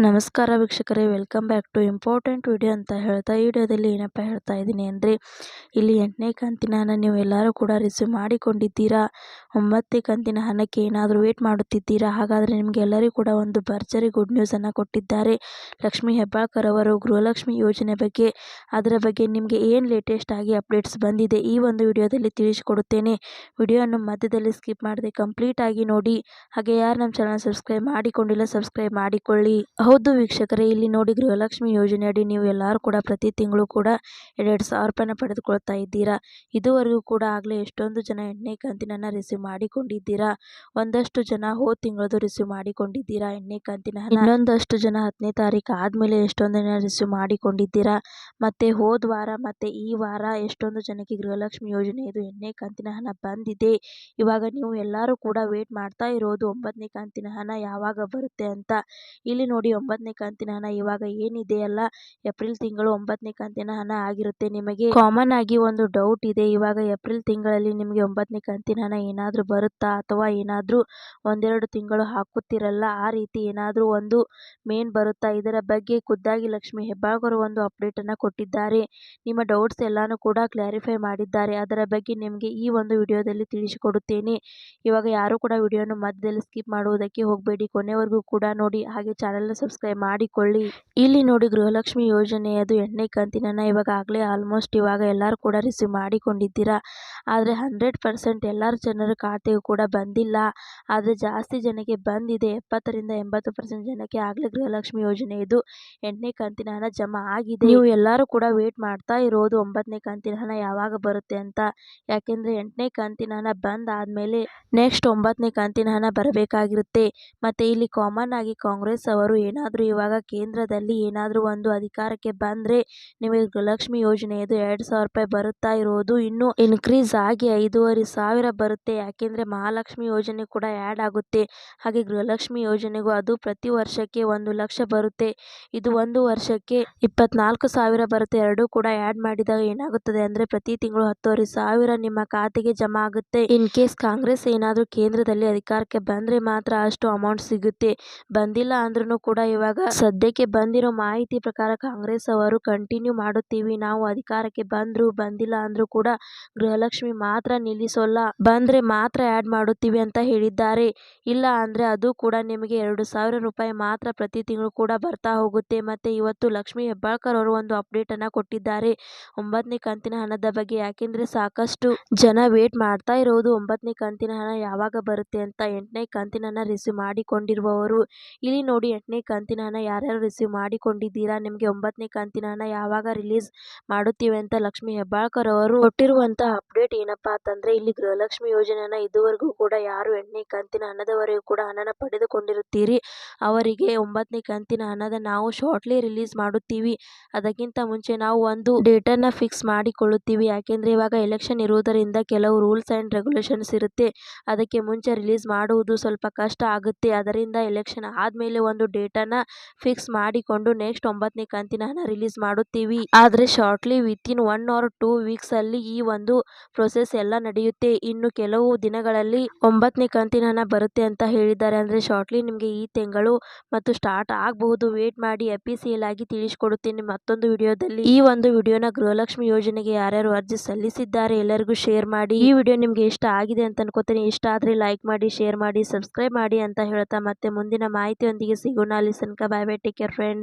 ನಮಸ್ಕಾರ ವೀಕ್ಷಕರೇ, welcome back to important video ಅಂತ ಹೇಳ್ತಾ ಈ ವಿಡಿಯೋದಲ್ಲಿ ಏನಪ್ಪ ಹೇಳ್ತಾ ಇದ್ದೀನಿ ಅಂದರೆ, ಇಲ್ಲಿ 8ನೇ ಕಂತಿನ ಹಣ ನೀವು ಎಲ್ಲರೂ ಕೂಡ ರಿಸೀವ್ ಮಾಡಿಕೊಂಡಿದ್ದೀರಾ. 9ನೇ ಕಂತಿನ ಹಣಕ್ಕೆ ಏನಾದರೂ ವೇಟ್ ಮಾಡುತ್ತಿದ್ದೀರಾ? ಹಾಗಾದರೆ ನಿಮಗೆಲ್ಲರಿಗೂ ಕೂಡ ಒಂದು ಭರ್ಜರಿ ಗುಡ್ ನ್ಯೂಸನ್ನು ಕೊಟ್ಟಿದ್ದಾರೆ ಲಕ್ಷ್ಮೀ ಹೆಬ್ಬಾಳ್ಕರ್ ಅವರು ಗೃಹಲಕ್ಷ್ಮಿ ಯೋಜನೆ ಬಗ್ಗೆ. ಅದರ ಬಗ್ಗೆ ನಿಮಗೆ ಏನು ಲೇಟೆಸ್ಟ್ ಆಗಿ ಅಪ್ಡೇಟ್ಸ್ ಬಂದಿದೆ ಈ ಒಂದು ವಿಡಿಯೋದಲ್ಲಿ ತಿಳಿಸಿಕೊಡುತ್ತೇನೆ. ವಿಡಿಯೋವನ್ನು ಮಧ್ಯದಲ್ಲಿ ಸ್ಕಿಪ್ ಮಾಡದೆ ಕಂಪ್ಲೀಟ್ ಆಗಿ ನೋಡಿ. ಹಾಗೆ ಯಾರು ನಮ್ಮ ಚಾನಲ್ ಸಬ್ಸ್ಕ್ರೈಬ್ ಮಾಡಿಕೊಂಡಿಲ್ಲ ಸಬ್ಸ್ಕ್ರೈಬ್ ಮಾಡಿಕೊಳ್ಳಿ. ಹೌದು ವೀಕ್ಷಕರೇ, ಇಲ್ಲಿ ನೋಡಿ ಗೃಹಲಕ್ಷ್ಮಿ ಯೋಜನೆಯಡಿ ನೀವು ಎಲ್ಲರೂ ಕೂಡ ಪ್ರತಿ ತಿಂಗಳು ಕೂಡ 2,000 ರೂಪಾಯಿನ ಪಡೆದುಕೊಳ್ತಾ ಇದ್ದೀರಾ. ಇದುವರೆಗೂ ಕೂಡ ಆಗಲೇ ಎಷ್ಟೊಂದು ಜನ 8ನೇ ಕಂತಿನ ರಿಸೀವ್ ಮಾಡಿಕೊಂಡಿದ್ದೀರಾ. ಒಂದಷ್ಟು ಜನ ಹೋದ ತಿಂಗಳದು ರಿಸೀವ್ ಮಾಡಿಕೊಂಡಿದ್ದೀರಾ 8ನೇ ಕಂತಿನ ಹಣ. ಇನ್ನೊಂದಷ್ಟು ಜನ 10ನೇ ತಾರೀಕು ಆದಮೇಲೆ ಎಷ್ಟೊಂದು ಜನ ರಿಸೀವ್ ಮಾಡಿಕೊಂಡಿದ್ದೀರಾ. ಮತ್ತು ಹೋದ ವಾರ ಮತ್ತು ಈ ವಾರ ಎಷ್ಟೊಂದು ಜನಕ್ಕೆ ಗೃಹಲಕ್ಷ್ಮಿ ಯೋಜನೆ ಇದು 8ನೇ ಕಂತಿನ ಹಣ ಬಂದಿದೆ. ಇವಾಗ ನೀವು ಎಲ್ಲರೂ ಕೂಡ ವೇಟ್ ಮಾಡ್ತಾ ಇರೋದು 9ನೇ ಕಂತಿನ ಹಣ ಯಾವಾಗ ಬರುತ್ತೆ ಅಂತ. ಇಲ್ಲಿ ನೋಡಿ 9ನೇ ಕಂತಿನ ಹಣ ಇವಾಗ ಏನಿದೆ ಅಲ್ಲ, ಏಪ್ರಿಲ್ ತಿಂಗಳು 9ನೇ ಕಂತಿನ ಹಣ ಆಗಿರುತ್ತೆ. ನಿಮಗೆ ಕಾಮನ್ ಆಗಿ ಒಂದು ಡೌಟ್ ಇದೆ, ಇವಾಗ ಏಪ್ರಿಲ್ ತಿಂಗಳಲ್ಲಿ ನಿಮಗೆ 9ನೇ ಕಂತಿನ ಹಣ ಏನಾದರೂ ಬರುತ್ತಾ, ಅಥವಾ ಏನಾದರೂ ಒಂದೆರಡು ತಿಂಗಳು ಹಾಕುತ್ತಿರಲ್ಲ ಆ ರೀತಿ ಏನಾದರೂ ಒಂದು ಮೇನ್ ಬರುತ್ತಾ? ಇದರ ಬಗ್ಗೆ ಖುದ್ದಾಗಿ ಲಕ್ಷ್ಮೀ ಹೆಬ್ಬಾಳ್ಕರ್ ಒಂದು ಅಪ್ಡೇಟನ್ನು ಕೊಟ್ಟಿದ್ದಾರೆ. ನಿಮ್ಮ ಡೌಟ್ಸ್ ಎಲ್ಲಾನು ಕೂಡ ಕ್ಲಾರಿಫೈ ಮಾಡಿದ್ದಾರೆ. ಅದರ ಬಗ್ಗೆ ನಿಮಗೆ ಈ ಒಂದು ವಿಡಿಯೋದಲ್ಲಿ ತಿಳಿಸಿಕೊಡುತ್ತೇನೆ. ಇವಾಗ ಯಾರು ಕೂಡ ವಿಡಿಯೋನ ಮಧ್ಯದಲ್ಲಿ ಸ್ಕಿಪ್ ಮಾಡುವುದಕ್ಕೆ ಹೋಗಬೇಡಿ, ಕೊನೆವರೆಗೂ ಕೂಡ ನೋಡಿ. ಹಾಗೆ ಚಾನಲ್ನ ಸಬ್ಸ್ಕ್ರೈಬ್ ಮಾಡಿಕೊಳ್ಳಿ. ಇಲ್ಲಿ ನೋಡಿ ಗೃಹಲಕ್ಷ್ಮಿ ಯೋಜನೆಯದು 8ನೇ ಕಂತಿನ ಇವಾಗ ಆಗಲೇ ಆಲ್ಮೋಸ್ಟ್ ಇವಾಗ ಎಲ್ಲರೂ ಕೂಡ ರಿಸೀವ್ ಮಾಡಿಕೊಂಡಿದ್ದೀರಾ. ಆದರೆ 100% ಎಲ್ಲರ ಜನರ ಖಾತೆಗೂ ಕೂಡ ಬಂದಿಲ್ಲ. ಆದರೆ ಜಾಸ್ತಿ ಜನಕ್ಕೆ ಬಂದಿದೆ. 70ರಿಂದ 80% ಜನಕ್ಕೆ ಆಗಲೇ ಗೃಹಲಕ್ಷ್ಮಿ ಯೋಜನೆಯದು 8ನೇ ಕಂತಿನ ಹಣ ಜಮಾ ಆಗಿದೆ. ನೀವು ಎಲ್ಲರೂ ಕೂಡ ವೇಟ್ ಮಾಡ್ತಾ ಇರೋದು 9ನೇ ಕಂತಿನ ಹಣ ಯಾವಾಗ ಬರುತ್ತೆ ಅಂತ. ಯಾಕೆಂದರೆ 8ನೇ ಕಂತಿನ ಹಣ ಬಂದಾದಮೇಲೆ ನೆಕ್ಸ್ಟ್ 9ನೇ ಕಂತಿನ ಹಣ ಬರಬೇಕಾಗಿರುತ್ತೆ. ಮತ್ತು ಇಲ್ಲಿ ಕಾಮನ್ ಆಗಿ ಕಾಂಗ್ರೆಸ್ ಅವರು ಏನಾದರೂ ಇವಾಗ ಕೇಂದ್ರದಲ್ಲಿ ಏನಾದರೂ ಒಂದು ಅಧಿಕಾರಕ್ಕೆ ಬಂದರೆ ನಿಮಗೆ ಗೃಹಲಕ್ಷ್ಮಿ ಯೋಜನೆಯದು 2,000 ರೂಪಾಯಿ ಬರುತ್ತಾ ಇರೋದು ಇನ್ನೂ ಇನ್ಕ್ರೀಸ್ ಆಗಿ 5,500 ಬರುತ್ತೆ. ಯಾಕೆಂದರೆ ಮಹಾಲಕ್ಷ್ಮಿ ಯೋಜನೆ ಕೂಡ ಆ್ಯಡ್ ಆಗುತ್ತೆ. ಹಾಗೆ ಗೃಹಲಕ್ಷ್ಮಿ ಯೋಜನೆಗೂ ಅದು ಪ್ರತಿ ವರ್ಷಕ್ಕೆ 1 ಲಕ್ಷ ಬರುತ್ತೆ. ಇದು ಒಂದು ವರ್ಷಕ್ಕೆ 24,000 ಬರುತ್ತೆ. ಎರಡೂ ಕೂಡ ಆ್ಯಡ್ ಮಾಡಿದಾಗ ಏನಾಗುತ್ತದೆ ಅಂದರೆ ಪ್ರತಿ ತಿಂಗಳು 10,500 ನಿಮ್ಮ ಖಾತೆಗೆ ಜಮಾ ಆಗುತ್ತೆ. ಇನ್ ಕೇಸ್ ಕಾಂಗ್ರೆಸ್ ಏನಾದರೂ ಕೇಂದ್ರದಲ್ಲಿ ಅಧಿಕಾರಕ್ಕೆ ಬಂದರೆ ಮಾತ್ರ ಅಷ್ಟು ಅಮೌಂಟ್ ಸಿಗುತ್ತೆ. ಬಂದಿಲ್ಲ ಅಂದ್ರೂ ಕೂಡ ಇವಾಗ ಸದ್ಯಕ್ಕೆ ಬಂದಿರೋ ಮಾಹಿತಿ ಪ್ರಕಾರ ಕಾಂಗ್ರೆಸ್ ಅವರು ಕಂಟಿನ್ಯೂ ಮಾಡುತ್ತೀವಿ, ನಾವು ಅಧಿಕಾರಕ್ಕೆ ಬಂದ್ರು ಬಂದಿಲ್ಲ ಅಂದ್ರೂ ಕೂಡ ಗೃಹಲಕ್ಷ್ಮಿ ಮಾತ್ರ ನಿಲ್ಲಿಸೋಲ್ಲ, ಬಂದ್ರೆ ಮಾತ್ರ ಆ್ಯಡ್ ಮಾಡುತ್ತೀವಿ ಅಂತ ಹೇಳಿದ್ದಾರೆ. ಇಲ್ಲ ಅಂದ್ರೆ ಅದು ಕೂಡ ನಿಮಗೆ 2,000 ರೂಪಾಯಿ ಮಾತ್ರ ಪ್ರತಿ ತಿಂಗಳು ಕೂಡ ಬರ್ತಾ ಹೋಗುತ್ತೆ. ಮತ್ತೆ ಇವತ್ತು ಲಕ್ಷ್ಮೀ ಹೆಬ್ಬಾಳ್ಕರ್ ಅವರು ಒಂದು ಅಪ್ಡೇಟ್ ಅನ್ನ ಕೊಟ್ಟಿದ್ದಾರೆ 9ನೇ ಕಂತಿನ ಹಣದ ಬಗ್ಗೆ. ಯಾಕೆಂದ್ರೆ ಸಾಕಷ್ಟು ಜನ ವೇಟ್ ಮಾಡ್ತಾ ಇರೋದು 9ನೇ ಕಂತಿನ ಹಣ ಯಾವಾಗ ಬರುತ್ತೆ ಅಂತ, 8ನೇ ಕಂತಿನ ಹಣ ರಿಸೀವ್ ಮಾಡಿಕೊಂಡಿರುವವರು. ಇಲ್ಲಿ ನೋಡಿ 8ನೇ ಕಂತಿನ ಹಣ ಯಾರ್ಯಾರು ರಿಸೀವ್ ಮಾಡಿಕೊಂಡಿದ್ದೀರಾ, ನಿಮಗೆ 9ನೇ ಕಂತಿನ ಹಣ ಯಾವಾಗ ರಿಲೀಸ್ ಮಾಡುತ್ತೀವಿ ಅಂತ ಲಕ್ಷ್ಮೀ ಹೆಬ್ಬಾಳ್ಕರ್ ಅವರು ಕೊಟ್ಟಿರುವಂತಹ ಅಪ್ಡೇಟ್ ಏನಪ್ಪಾ ಅಂತಂದ್ರೆ, ಇಲ್ಲಿ ಗೃಹಲಕ್ಷ್ಮಿ ಯೋಜನೆಯನ್ನ ಇದುವರೆಗೂ ಕೂಡ ಯಾರು 8ನೇ ಕಂತಿನ ಹಣದವರೆಗೂ ಕೂಡ ಹಣನ ಪಡೆದುಕೊಂಡಿರುತ್ತೀರಿ ಅವರಿಗೆ 9ನೇ ಕಂತಿನ ಹಣದ ನಾವು ಶಾರ್ಟ್ಲಿ ರಿಲೀಸ್ ಮಾಡುತ್ತೀವಿ. ಅದಕ್ಕಿಂತ ಮುಂಚೆ ನಾವು ಒಂದು ಡೇಟನ್ನ ಫಿಕ್ಸ್ ಮಾಡಿಕೊಳ್ಳುತ್ತೀವಿ. ಯಾಕೆಂದ್ರೆ ಇವಾಗ ಎಲೆಕ್ಷನ್ ಇರುವುದರಿಂದ ಕೆಲವು ರೂಲ್ಸ್ ಅಂಡ್ ರೆಗ್ಯುಲೇಷನ್ಸ್ ಇರುತ್ತೆ. ಅದಕ್ಕೆ ಮುಂಚೆ ರಿಲೀಸ್ ಮಾಡುವುದು ಸ್ವಲ್ಪ ಕಷ್ಟ ಆಗುತ್ತೆ. ಅದರಿಂದ ಎಲೆಕ್ಷನ್ ಆದ್ಮೇಲೆ ಒಂದು ಡೇಟನ್ನ ಫಿಕ್ಸ್ ಮಾಡಿಕೊಂಡು ನೆಕ್ಸ್ಟ್ 9ನೇ ಕಂತಿನ ಹಣ ರಿಲೀಸ್ ಮಾಡುತ್ತೀವಿ. ಆದ್ರೆ ಶಾರ್ಟ್ಲಿ ವಿತಿನ್ 1 or 2 ವೀಕ್ಸ್ ಅಲ್ಲಿ ಈ ಒಂದು ಪ್ರೊಸೆಸ್ ಎಲ್ಲ ನಡೆಯುತ್ತೆ. ಇನ್ನು ಕೆಲವು ದಿನಗಳಲ್ಲಿ 9ನೇ ಕಂತಿನ ಹಣ ಬರುತ್ತೆ ಅಂತ ಹೇಳಿದ್ದಾರೆ. ಅಂದ್ರೆ ಶಾರ್ಟ್ಲಿ ನಿಮಗೆ ಈ ತಿಂಗಳು ಮತ್ತು ಸ್ಟಾರ್ಟ್ ಆಗಬಹುದು. ವೇಟ್ ಮಾಡಿ, ಅಫಿಸಿಯಲ್ ಆಗಿ ತಿಳಿಸಿಕೊಡುತ್ತೇನೆ ಮತ್ತೊಂದು ವಿಡಿಯೋದಲ್ಲಿ. ಈ ಒಂದು ವಿಡಿಯೋನ ಗೃಹಲಕ್ಷ್ಮಿ ಯೋಜನೆಗೆ ಯಾರ್ಯಾರು ಅರ್ಜಿ ಸಲ್ಲಿಸಿದ್ದಾರೆ ಎಲ್ಲರಿಗೂ ಶೇರ್ ಮಾಡಿ. ಈ ವಿಡಿಯೋ ನಿಮ್ಗೆ ಇಷ್ಟ ಆಗಿದೆ ಅಂತ ಅನ್ಕೋತೀನಿ. ಇಷ್ಟ ಆದ್ರೆ ಲೈಕ್ ಮಾಡಿ, ಶೇರ್ ಮಾಡಿ, ಸಬ್ಸ್ಕ್ರೈಬ್ ಮಾಡಿ ಅಂತ ಹೇಳ್ತಾ ಮತ್ತೆ ಮುಂದಿನ ಮಾಹಿತಿಯೊಂದಿಗೆ ಸಿಗೋಣ. ಅಲ್ಲಿ ತನಕ bye bye, take care friends.